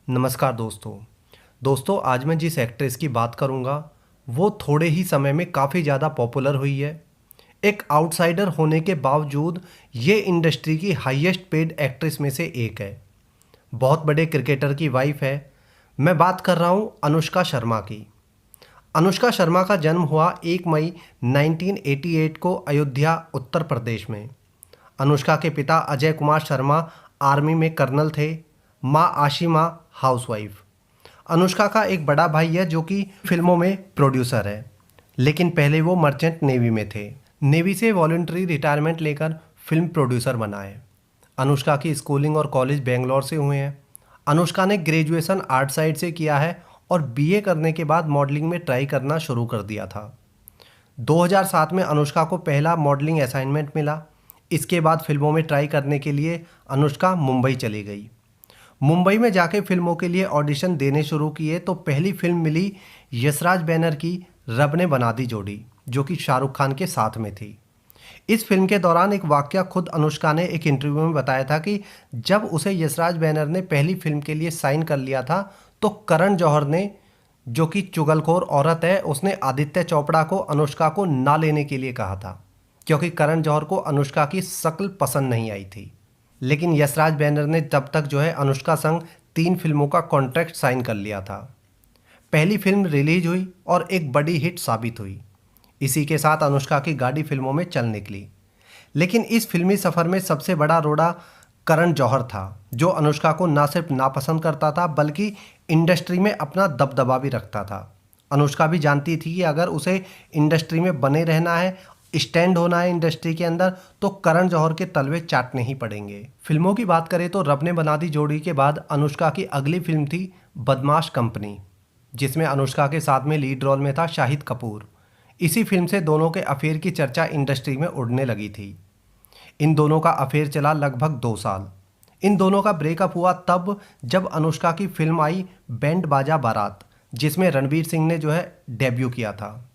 नमस्कार दोस्तों आज मैं जिस एक्ट्रेस की बात करूंगा वो थोड़े ही समय में काफ़ी ज़्यादा पॉपुलर हुई है। एक आउटसाइडर होने के बावजूद ये इंडस्ट्री की हाईएस्ट पेड एक्ट्रेस में से एक है। बहुत बड़े क्रिकेटर की वाइफ है। मैं बात कर रहा हूँ अनुष्का शर्मा की। अनुष्का शर्मा का जन्म हुआ 1 मई 1988 को अयोध्या उत्तर प्रदेश में। अनुष्का के पिता अजय कुमार शर्मा आर्मी में कर्नल थे। माँ आशिमा हाउसवाइफ। अनुष्का का एक बड़ा भाई है जो कि फिल्मों में प्रोड्यूसर है, लेकिन पहले वो मर्चेंट नेवी में थे। नेवी से वॉलंटरी रिटायरमेंट लेकर फिल्म प्रोड्यूसर बना है। अनुष्का की स्कूलिंग और कॉलेज बेंगलोर से हुए हैं। अनुष्का ने ग्रेजुएशन आर्ट साइड से किया है और बीए करने के बाद मॉडलिंग में ट्राई करना शुरू कर दिया था। 2007 में अनुष्का को पहला मॉडलिंग असाइनमेंट मिला। इसके बाद फिल्मों में ट्राई करने के लिए अनुष्का मुंबई चली गई। मुंबई में जाके फिल्मों के लिए ऑडिशन देने शुरू किए तो पहली फिल्म मिली यशराज बैनर की रब ने बना दी जोड़ी, जो कि शाहरुख खान के साथ में थी। इस फिल्म के दौरान एक वाकया खुद अनुष्का ने एक इंटरव्यू में बताया था कि जब उसे यशराज बैनर ने पहली फिल्म के लिए साइन कर लिया था तो करण जौहर ने, जो कि चुगलखोर औरत है, उसने आदित्य चोपड़ा को अनुष्का को ना लेने के लिए कहा था, क्योंकि करण जौहर को अनुष्का की शक्ल पसंद नहीं आई थी। लेकिन यशराज बैनर ने तब तक अनुष्का संग 3 फिल्मों का कॉन्ट्रैक्ट साइन कर लिया था। पहली फिल्म रिलीज हुई और एक बड़ी हिट साबित हुई। इसी के साथ अनुष्का की गाड़ी फिल्मों में चल निकली। लेकिन इस फिल्मी सफ़र में सबसे बड़ा रोड़ा करण जौहर था, जो अनुष्का को ना सिर्फ नापसंद करता था बल्कि इंडस्ट्री में अपना दबदबा भी रखता था। अनुष्का भी जानती थी कि अगर उसे इंडस्ट्री में बने रहना है, स्टैंड होना है इंडस्ट्री के अंदर, तो करण जौहर के तलवे चाटने ही पड़ेंगे। फिल्मों की बात करें तो रब ने बना दी जोड़ी के बाद अनुष्का की अगली फिल्म थी बदमाश कंपनी, जिसमें अनुष्का के साथ में लीड रोल में था शाहिद कपूर। इसी फिल्म से दोनों के अफेयर की चर्चा इंडस्ट्री में उड़ने लगी थी। इन दोनों का अफेयर चला लगभग 2 साल। इन दोनों का ब्रेकअप हुआ तब जब अनुष्का की फिल्म आई बैंड बाजा बारात, जिसमें रणवीर सिंह ने डेब्यू किया था।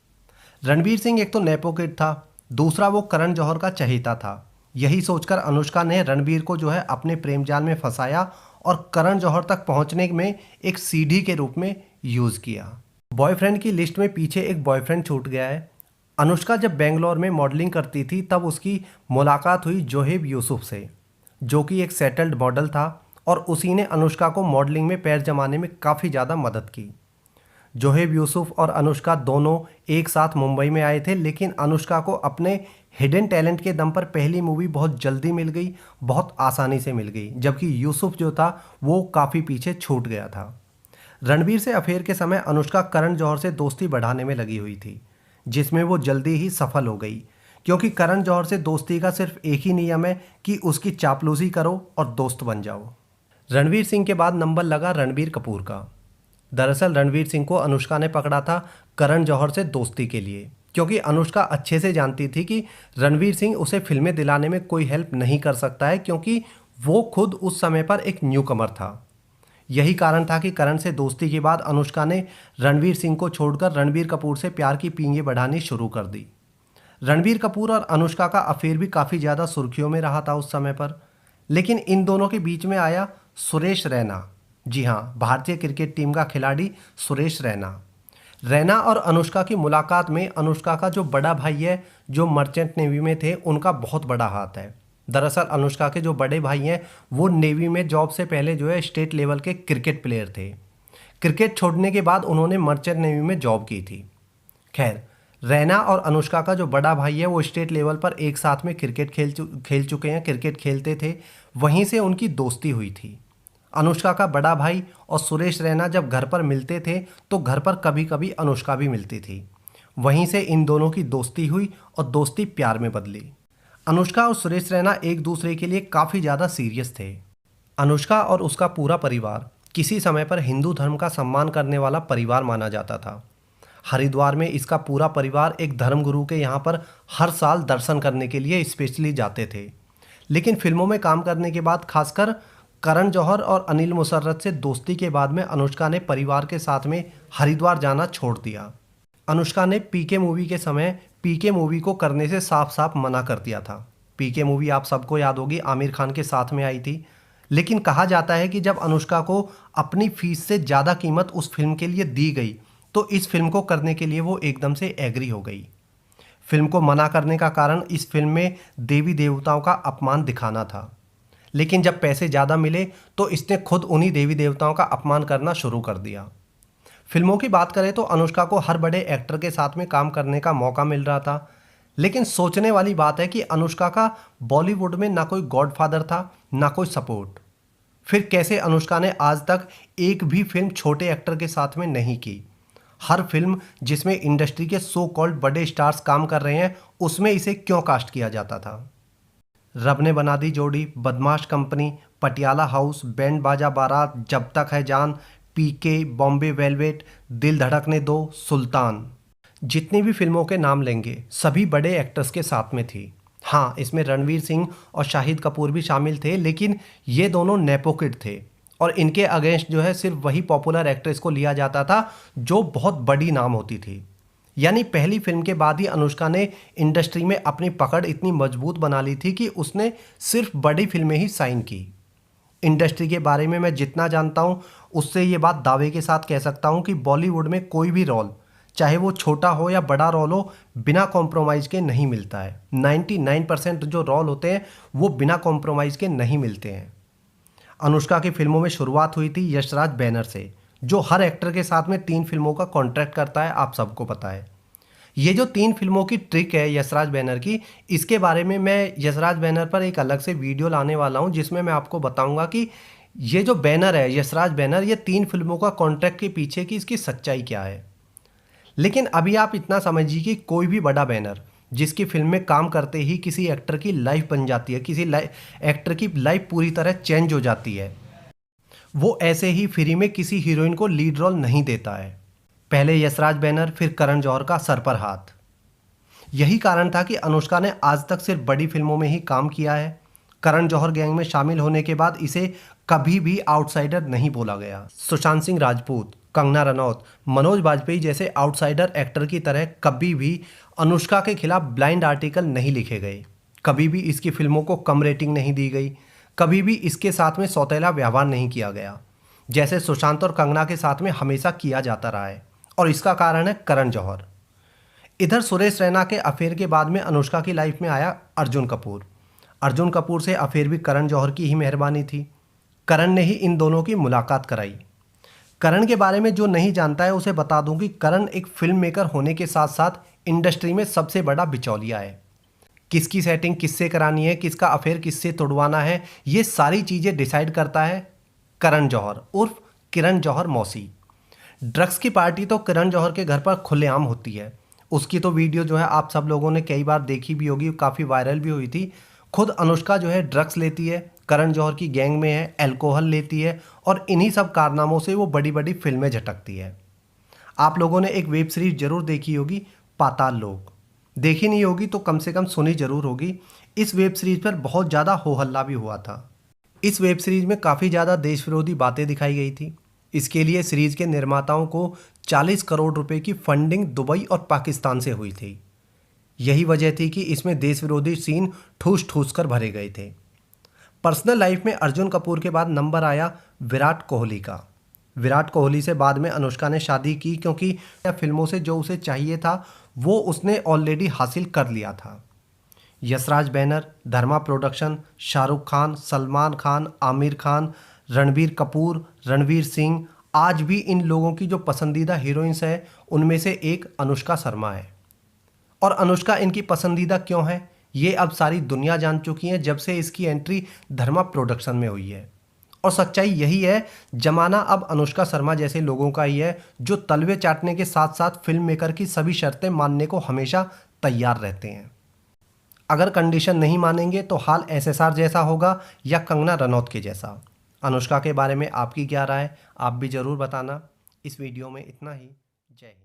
रणवीर सिंह एक तो नेपो किड था, दूसरा वो करण जौहर का चहेता था। यही सोचकर अनुष्का ने रणवीर को अपने प्रेम जाल में फंसाया और करण जौहर तक पहुंचने में एक सीढ़ी के रूप में यूज़ किया। बॉयफ्रेंड की लिस्ट में पीछे एक बॉयफ्रेंड छूट गया है। अनुष्का जब बेंगलोर में मॉडलिंग करती थी तब उसकी मुलाकात हुई जोहेब यूसुफ से, जो कि एक सेटल्ड मॉडल था और उसी ने अनुष्का को मॉडलिंग में पैर जमाने में काफ़ी ज़्यादा मदद की। जोहेब यूसुफ और अनुष्का दोनों एक साथ मुंबई में आए थे, लेकिन अनुष्का को अपने हिडन टैलेंट के दम पर पहली मूवी बहुत जल्दी मिल गई, बहुत आसानी से मिल गई, जबकि यूसुफ जो था वो काफ़ी पीछे छूट गया था। रणवीर से अफेयर के समय अनुष्का करण जौहर से दोस्ती बढ़ाने में लगी हुई थी, जिसमें वो जल्दी ही सफल हो गई, क्योंकि करण जौहर से दोस्ती का सिर्फ एक ही नियम है कि उसकी चापलूसी करो और दोस्त बन जाओ। रणवीर सिंह के बाद नंबर लगा रणबीर कपूर का। दरअसल रणवीर सिंह को अनुष्का ने पकड़ा था करण जौहर से दोस्ती के लिए, क्योंकि अनुष्का अच्छे से जानती थी कि रणवीर सिंह उसे फिल्में दिलाने में कोई हेल्प नहीं कर सकता है, क्योंकि वो खुद उस समय पर एक न्यू कमर था। यही कारण था कि करण से दोस्ती के बाद अनुष्का ने रणवीर सिंह को छोड़कर रणबीर कपूर से प्यार की पींगे बढ़ानी शुरू कर दी। रणबीर कपूर और अनुष्का का अफेयर भी काफ़ी ज़्यादा सुर्खियों में रहा था उस समय पर। लेकिन इन दोनों के बीच में आया सुरेश रैना। जी हाँ, भारतीय क्रिकेट टीम का खिलाड़ी सुरेश रैना और अनुष्का की मुलाकात में अनुष्का का जो बड़ा भाई है, जो मर्चेंट नेवी में थे, उनका बहुत बड़ा हाथ है। दरअसल अनुष्का के जो बड़े भाई हैं वो नेवी में जॉब से पहले स्टेट लेवल के क्रिकेट प्लेयर थे। क्रिकेट छोड़ने के बाद उन्होंने मर्चेंट नेवी में जॉब की थी। खैर, रैना और अनुष्का का जो बड़ा भाई है वो स्टेट लेवल पर एक साथ में क्रिकेट खेल चुके हैं, क्रिकेट खेलते थे, वहीं से उनकी दोस्ती हुई थी। अनुष्का का बड़ा भाई और सुरेश रैना जब घर पर मिलते थे तो घर पर कभी कभी अनुष्का भी मिलती थी। वहीं से इन दोनों की दोस्ती हुई और दोस्ती प्यार में बदली। अनुष्का और सुरेश रैना एक दूसरे के लिए काफ़ी ज़्यादा सीरियस थे। अनुष्का और उसका पूरा परिवार किसी समय पर हिंदू धर्म का सम्मान करने वाला परिवार माना जाता था। हरिद्वार में इसका पूरा परिवार एक धर्मगुरु के यहाँ पर हर साल दर्शन करने के लिए स्पेशली जाते थे। लेकिन फिल्मों में काम करने के बाद, खासकर करण जौहर और अनिल मुसर्रत से दोस्ती के बाद में, अनुष्का ने परिवार के साथ में हरिद्वार जाना छोड़ दिया। अनुष्का ने पीके मूवी के समय पीके मूवी को करने से साफ साफ मना कर दिया था। पीके मूवी आप सबको याद होगी, आमिर खान के साथ में आई थी। लेकिन कहा जाता है कि जब अनुष्का को अपनी फीस से ज़्यादा कीमत उस फिल्म के लिए दी गई तो इस फिल्म को करने के लिए वो एकदम से एग्री हो गई। फिल्म को मना करने का कारण इस फिल्म में देवी देवताओं का अपमान दिखाना था, लेकिन जब पैसे ज़्यादा मिले तो इसने खुद उन्हीं देवी देवताओं का अपमान करना शुरू कर दिया। फिल्मों की बात करें तो अनुष्का को हर बड़े एक्टर के साथ में काम करने का मौका मिल रहा था, लेकिन सोचने वाली बात है कि अनुष्का का बॉलीवुड में ना कोई गॉडफादर था ना कोई सपोर्ट। फिर कैसे अनुष्का ने आज तक एक भी फिल्म छोटे एक्टर के साथ में नहीं की। हर फिल्म जिसमें इंडस्ट्री के सो कॉल्ड बड़े स्टार्स काम कर रहे हैं उसमें इसे क्यों कास्ट किया जाता था। रब ने बना दी जोड़ी, बदमाश कंपनी, पटियाला हाउस, बैंड बाजा बारात, जब तक है जान, पीके, बॉम्बे वेलवेट, दिल धड़कने दो, सुल्तान, जितनी भी फिल्मों के नाम लेंगे सभी बड़े एक्टर्स के साथ में थी। हाँ, इसमें रणवीर सिंह और शाहिद कपूर भी शामिल थे, लेकिन ये दोनों नेपो किड थे और इनके अगेंस्ट जो है सिर्फ वही पॉपुलर एक्ट्रेस को लिया जाता था जो बहुत बड़ी नाम होती थी। यानी पहली फिल्म के बाद ही अनुष्का ने इंडस्ट्री में अपनी पकड़ इतनी मजबूत बना ली थी कि उसने सिर्फ बड़ी फिल्में ही साइन की। इंडस्ट्री के बारे में मैं जितना जानता हूँ उससे ये बात दावे के साथ कह सकता हूँ कि बॉलीवुड में कोई भी रोल, चाहे वो छोटा हो या बड़ा रोल हो, बिना कॉम्प्रोमाइज़ के नहीं मिलता है। 99% जो रोल होते हैं वो बिना कॉम्प्रोमाइज़ के नहीं मिलते हैं। अनुष्का की फिल्मों में शुरुआत हुई थी यशराज बैनर से, जो हर एक्टर के साथ में 3 फिल्मों का कॉन्ट्रैक्ट करता है, आप सबको पता है। ये जो 3 फिल्मों की ट्रिक है यशराज बैनर की, इसके बारे में मैं यशराज बैनर पर एक अलग से वीडियो लाने वाला हूँ जिसमें मैं आपको बताऊंगा कि ये जो बैनर है यशराज बैनर, ये 3 फिल्मों का कॉन्ट्रैक्ट के पीछे की इसकी सच्चाई क्या है। लेकिन अभी आप इतना समझिए कि कोई भी बड़ा बैनर जिसकी फिल्म में काम करते ही किसी एक्टर की लाइफ बन जाती है, किसी एक्टर की लाइफ पूरी तरह चेंज हो जाती है, वो ऐसे ही फ्री में किसी हीरोइन को लीड रोल नहीं देता है। पहले यशराज बैनर, फिर करण जौहर का सर पर हाथ। यही कारण था कि अनुष्का ने आज तक सिर्फ बड़ी फिल्मों में ही काम किया है। करण जौहर गैंग में शामिल होने के बाद इसे कभी भी आउटसाइडर नहीं बोला गया। सुशांत सिंह राजपूत, कंगना रनौत, मनोज बाजपेयी जैसे आउटसाइडर एक्टर की तरह कभी भी अनुष्का के खिलाफ ब्लाइंड आर्टिकल नहीं लिखे गए। कभी भी इसकी फिल्मों को कम रेटिंग नहीं दी गई। कभी भी इसके साथ में सौतेला व्यवहार नहीं किया गया, जैसे सुशांत और कंगना के साथ में हमेशा किया जाता रहा है। और इसका कारण है करण जौहर। इधर सुरेश रैना के अफेयर के बाद में अनुष्का की लाइफ में आया अर्जुन कपूर। अर्जुन कपूर से अफेयर भी करण जौहर की ही मेहरबानी थी। करण ने ही इन दोनों की मुलाकात कराई। करण के बारे में जो नहीं जानता है उसे बता दूं कि करण एक फिल्म मेकर होने के साथ साथ इंडस्ट्री में सबसे बड़ा बिचौलिया है। किसकी सेटिंग किससे करानी है, किसका अफेयर किससे तोड़वाना है, ये सारी चीज़ें डिसाइड करता है करण जौहर उर्फ किरण जौहर मौसी। ड्रग्स की पार्टी तो करण जौहर के घर पर खुलेआम होती है। उसकी तो वीडियो जो है आप सब लोगों ने कई बार देखी भी होगी, काफ़ी वायरल भी हुई थी। खुद अनुष्का जो है ड्रग्स लेती है, करण जौहर की गैंग में है, अल्कोहल लेती है और इन्हीं सब कारनामों से वो बड़ी बड़ी फिल्में झटकती है। आप लोगों ने एक वेब सीरीज जरूर देखी होगी, पाताल लोक। देखी नहीं होगी तो कम से कम सुनी जरूर होगी। इस वेब सीरीज पर बहुत ज़्यादा हो हल्ला भी हुआ था। इस वेब सीरीज में काफ़ी ज़्यादा देश विरोधी बातें दिखाई गई थी। इसके लिए सीरीज के निर्माताओं को 40 करोड़ रुपए की फंडिंग दुबई और पाकिस्तान से हुई थी। यही वजह थी कि इसमें देश विरोधी सीन ठूस ठूस कर भरे गए थे। पर्सनल लाइफ में अर्जुन कपूर के बाद नंबर आया विराट कोहली का। विराट कोहली से बाद में अनुष्का ने शादी की, क्योंकि फिल्मों से जो उसे चाहिए था वो उसने ऑलरेडी हासिल कर लिया था। यशराज बैनर, धर्मा प्रोडक्शन, शाहरुख खान, सलमान खान, आमिर खान, रणबीर कपूर, रणवीर सिंह, आज भी इन लोगों की जो पसंदीदा हीरोइंस है उनमें से एक अनुष्का शर्मा है। और अनुष्का इनकी पसंदीदा क्यों है ये अब सारी दुनिया जान चुकी है जब से इसकी एंट्री धर्मा प्रोडक्शन में हुई है। और सच्चाई यही है, जमाना अब अनुष्का शर्मा जैसे लोगों का ही है जो तलवे चाटने के साथ साथ फिल्म मेकर की सभी शर्तें मानने को हमेशा तैयार रहते हैं। अगर कंडीशन नहीं मानेंगे तो हाल SSR जैसा होगा या कंगना रनौत के जैसा। अनुष्का के बारे में आपकी क्या राय, आप भी ज़रूर बताना। इस वीडियो में इतना ही। जय हिंद।